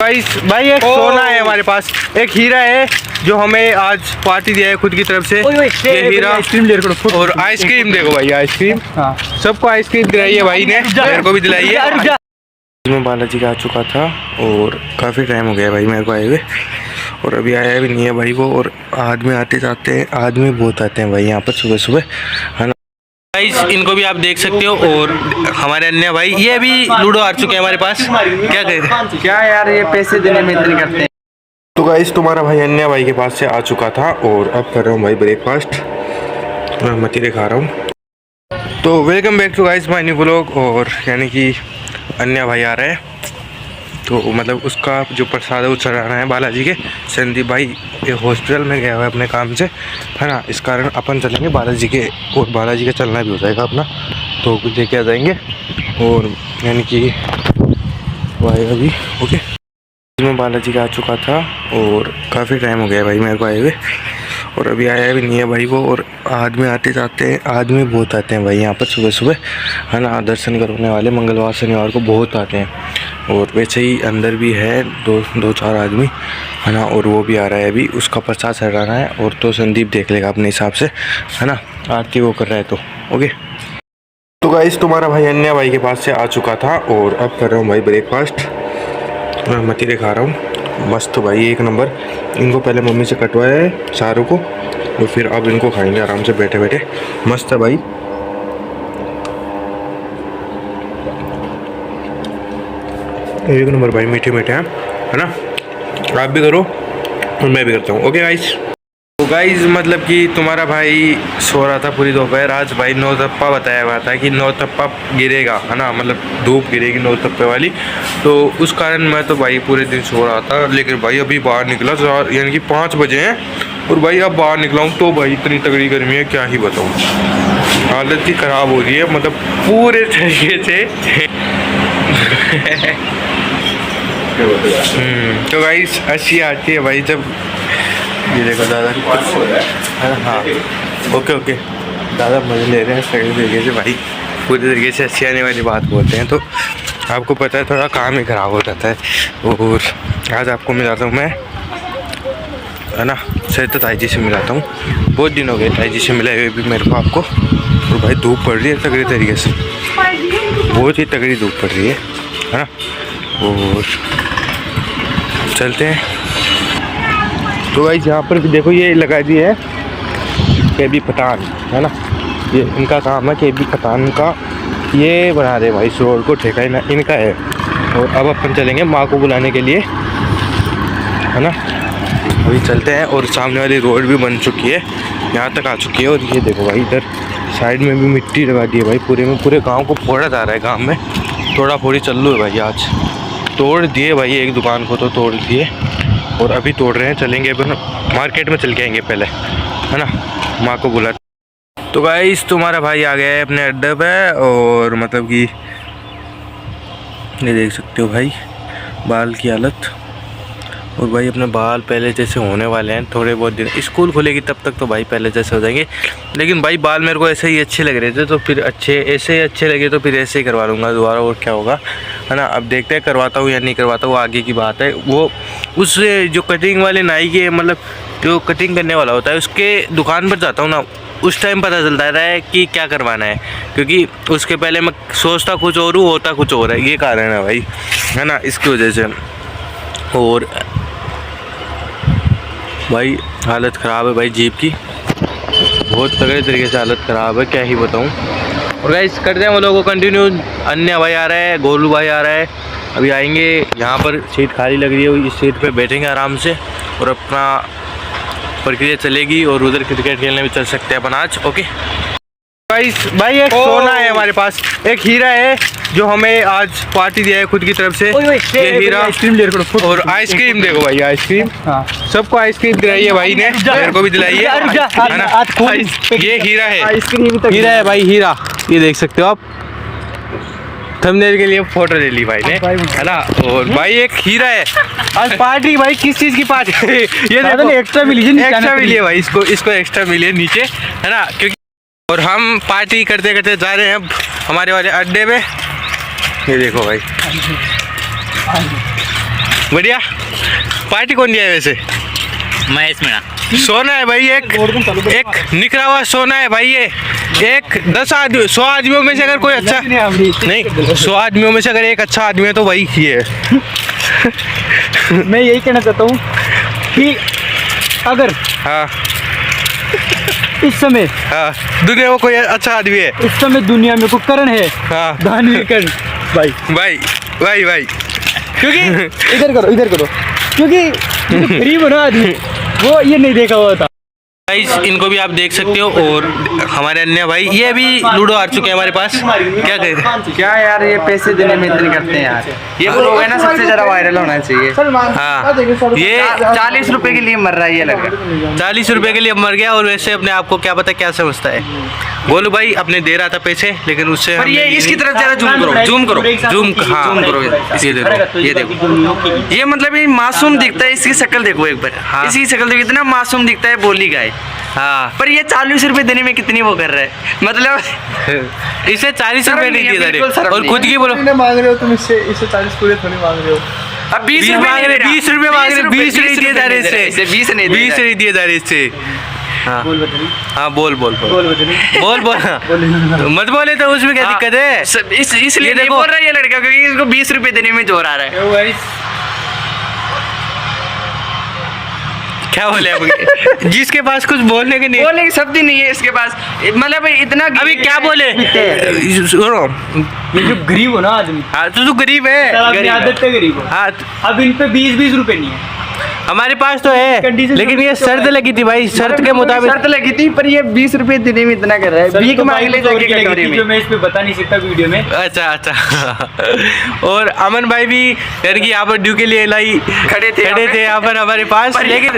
भाई एक सोना है हमारे पास, एक हीरा है जो हमें आज पार्टी दिया है खुद की तरफ से। ये हीरा और आइसक्रीम देखो भाई, आइसक्रीम सबको आइसक्रीम दिलाई है भाई ने, मेरे को भी दिलाई है। मैं बालाजी का आ चुका था और काफ़ी टाइम हो गया भाई मेरे को आए हुए, और अभी आया भी नहीं है भाई वो। और आदमी आते जाते हैं, आदमी बहुत आते हैं भाई यहाँ पर सुबह सुबह, है ना गाइस। इनको भी आप देख सकते हो। और हमारे अन्य भाई ये भी लूडो आ चुके हैं हमारे पास। क्या कह क्या यार, ये पैसे देने में इतनी करते हैं। तो गाइस तुम्हारा भाई अन्य भाई के पास से आ चुका था और अब कर रहा हूँ भाई ब्रेकफास्ट, मैं मतीरे खा रहा हूँ। तो welcome back to guys my new vlog. और यानी कि अन्य भाई आ रहा है, तो मतलब उसका जो प्रसाद है वो चढ़ाना है बालाजी के। संदीप भाई हॉस्पिटल में गया हुआ है अपने काम से, है ना, इस कारण अपन चलेंगे बालाजी के, और बालाजी का चलना भी हो जाएगा अपना, तो कुछ लेके आ जाएंगे। और यानी कि वो आएगा अभी, ओके। मैं बालाजी का आ चुका था और काफ़ी टाइम हो गया भाई मेरे को आए हुए, और अभी आया भी नहीं है भाई वो। और आदमी आते जाते हैं, आदमी बहुत आते हैं भाई यहाँ पर सुबह सुबह, है ना, दर्शन करने वाले मंगलवार शनिवार को बहुत आते हैं। और वैसे ही अंदर भी है दो चार आदमी, है ना, और वो भी आ रहा है अभी, उसका प्रसाद चढ़ाना है। और तो संदीप देख लेगा अपने हिसाब से, है ना, आरती वो कर रहा है तो ओके। तो गाइस तुम्हारा भाई अन्य भाई के पास से आ चुका था और अब कर रहा हूँ भाई ब्रेकफास्ट, मैं मतीरे खा रहा हूँ। मस्त भाई, एक नंबर। इनको पहले मम्मी से कटवाया है चारों को, और फिर अब इनको खाएंगे आराम से बैठे बैठे। मस्त है भाई, एक नंबर भाई, मीठे मीठे हैं, है ना। आप भी करो और मैं भी करता हूँ, ओके गाइस। तो गाइस मतलब कि तुम्हारा भाई सो रहा था पूरी दोपहर। आज भाई 9 टप्पा बताया हुआ था कि 9 टप्पा गिरेगा, है ना, मतलब धूप गिरेगी 9 टप्पे वाली। तो उस कारण मैं तो भाई पूरे दिन सो रहा था, लेकिन भाई अभी बाहर निकला यानी कि 5 बजे हैं, और भाई अब बाहर निकला हूँ तो भाई इतनी तगड़ी गर्मी है, क्या ही बताऊँ, हालत ही ख़राब हो रही है, मतलब पूरे तरीके से। तो गाइस अच्छी आती है भाई जब, ये देखो दादा, हाँ ओके ओके, दादा मजे ले रहे हैं सही तरीके से भाई, पूरी तरीके से अच्छी आने वाली बात बोलते हैं। तो आपको पता है थोड़ा काम ही ख़राब हो जाता है। और आज आपको मिलाता हूँ मैं, है ना, सही तो ताई जी से मिलाता हूँ, बहुत दिन हो गए ताई जी से मिले हुए भी मेरे को आपको। और भाई धूप पड़ रही है तगड़ी तरीके से, बहुत ही तगड़ी धूप पड़ रही है ना। और चलते हैं। तो भाई यहाँ पर भी देखो ये लगा दी है केबी पठान, है ना, ये इनका काम है, केबी पठान का ये बना रहे भाई, इस रोड को ठेका इनका है। और अब अपन चलेंगे माँ को बुलाने के लिए, है ना, अभी चलते हैं। और सामने वाली रोड भी बन चुकी है, यहाँ तक आ चुकी है। और ये देखो भाई इधर साइड में भी मिट्टी लगा दी है भाई, पूरे में पूरे गाँव को फोड़ा जा रहा है, गाँव में थोड़ा फोड़ी चल रही है भाई। आज तोड़ दिए भाई, एक दुकान को तो तोड़ दिए, और अभी तोड़ रहे हैं। चलेंगे अपन मार्केट में, चल के आएंगे पहले, है ना, माँ को बुला। तो गाइस तुम्हारा भाई आ गया है अपने अड्डे पे, और मतलब कि ये देख सकते हो भाई बाल की हालत। और भाई अपने बाल पहले जैसे होने वाले हैं, थोड़े बहुत दिन स्कूल खुलेगी तब तक तो भाई पहले जैसे हो जाएंगे। लेकिन भाई बाल मेरे को ऐसे ही अच्छे लग रहे थे, तो फिर ऐसे अच्छे लगे तो फिर ऐसे ही करवा लूँगा दोबारा, और क्या होगा, है ना। अब देखते हैं करवाता हूँ या नहीं करवाता हूँ, आगे की बात है। वो उस जो कटिंग वाले नाई के, मतलब जो कटिंग करने वाला होता है, उसके दुकान पर जाता हूँ ना, उस टाइम पता चलता है कि क्या करवाना है, क्योंकि उसके पहले मैं सोचता कुछ और हूँ, होता कुछ और है, ये कारण है भाई, है ना, इसकी वजह से। और भाई हालत ख़राब है भाई जीप की, बहुत तगड़े तरीके से हालत ख़राब है, क्या ही बताऊँ। और गाइस करते हैं वो लोगों को कंटिन्यू। अन्य भाई आ रहा है, गोलू भाई आ रहा है, अभी आएंगे। यहाँ पर सीट खाली लग रही है, इस सीट पे बैठेंगे आराम से, और अपना प्रक्रिया चलेगी। और उधर क्रिकेट खेलने भी चल सकते हैं अपन आज, ओके। भाई एक सोना है हमारे पास, एक हीरा है जो हमें आज पार्टी दिया है खुद की तरफ से। ये हीरा और आइसक्रीम देखो भाई, आइसक्रीम सबको आइसक्रीम दिलाई है भाई ने, मेरे को भी दिलाई है ना। ये हीरा है, हीरा है भाई, हीरा, ये देख सकते हो आप, थंबनेल के लिए फोटो ले ली भाई ने, है ना। और भाई एक हीरा है आज पार्टी, भाई किस चीज़ की पार्टी ये देखो, एक्स्ट्रा मिली है भाई, इसको एक्स्ट्रा मिली है नीचे, है ना, क्योंकि। और हम पार्टी करते करते जा रहे हैं अब हमारे वाले अड्डे पे, ये देखो भाई, बढ़िया। पार्टी कौन दिया है वैसे? महेश मीणा। सोना है भाई, एक निकला हुआ सोना है भाई ये। एक 100 आदमियों में से अगर कोई अच्छा नहीं, 100 आदमियों में से अगर एक अच्छा आदमी है तो भाई ये है। मैं यही कहना चाहता हूँ कि अगर हाँ इस समय दुनिया में कोई अच्छा आदमी है, इस समय दुनिया में कोई करण है, हाँ दानवीर करण भाई। भाई भाई भाई क्योंकि इधर करो क्योंकि जो गरीब हो ना आदमी वो ये नहीं देखा हुआ था। गाइस इनको भी आप देख सकते हो। और हमारे अन्य भाई ये भी लूडो हार चुके हैं हमारे पास। क्या कहें? क्या यार ये पैसे देने में इतने करते हैं यार। ये लोग है ना सबसे ज्यादा वायरल होना चाहिए। हाँ ये 40 रुपए के लिए मर रहा है ये लड़का। 40 रुपए के लिए मर गया और वैसे अपने आप को क्या पता क्या समझता है। बोलू भाई अपने दे रहा था पैसे लेकिन उससे पर ये इसकी तरफ ज्यादा जूम करो हाँ जूम करो ये देखो ये मतलब ये मासूम दिखता है। इसकी शक्ल देखो एक बार। हाँ। इसकी शक्ल देखो इतना मासूम दिखता है बोली गाय। हाँ पर ये 40 रुपए देने में कितनी वो कर रहा है मतलब। इसे 40 रुपए नहीं दिए जा बिल्कुल रहे शर्म और नहीं खुद की बोलो मांग रहे हो तुम इससे 40 पूरे थोड़ी मांग रहे हो। अब 20 20 मांग रहे 20 रुपए मांग रहे 20 नहीं दिए जा रहे इससे 20 नहीं 20 नहीं दिए जा रहे इससे। हाँ बोल बदली हाँ बोल बदली बोल मत बोले तो उसमें क्या दिक्कत है? इसलिए ये नहीं देखो। बोल रहा है ये लड़का क्योंकि इसको 20 रुपए देने में जोर आ रहा है। क्या बोले अब? जिसके पास कुछ बोलने के नहीं, बोलने की शब्द ही नहीं है इसके पास। मतलब इतना अभी क्या बोले? सुनो ये जो गरीब हो ना आदमी, हाँ तो गरीब है, अपनी आदत पे गरीब हो। हाँ अब इन पे 20 रुपए नहीं है। हमारे पास तो है कंडीशन लेकिन ये शर्त लगी थी भाई, शर्त के मुताबिक शर्त लगी थी पर ये 20 रुपए देने में इतना कर रहा है। भीख मांग ले जाके कटोरी में। जो मैं इस पे बता नहीं सकता वीडियो में। अच्छा और अमन भाई भी यार कि यहाँ पर ड्यू के लिए लाई खड़े थे यहाँ पर हमारे पास। लेकिन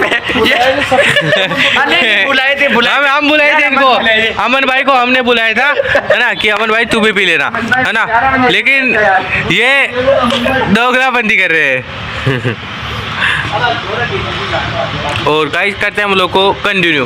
बुलाए थे हम बुलाए थे इनको, अमन भाई को हमने बुलाया था है ना कि अमन भाई तू भी पी लेना है ना, लेकिन ये दोगलाबंदी कर रहे हैं। और गाइस करते हैं हम लोग को कंटिन्यू।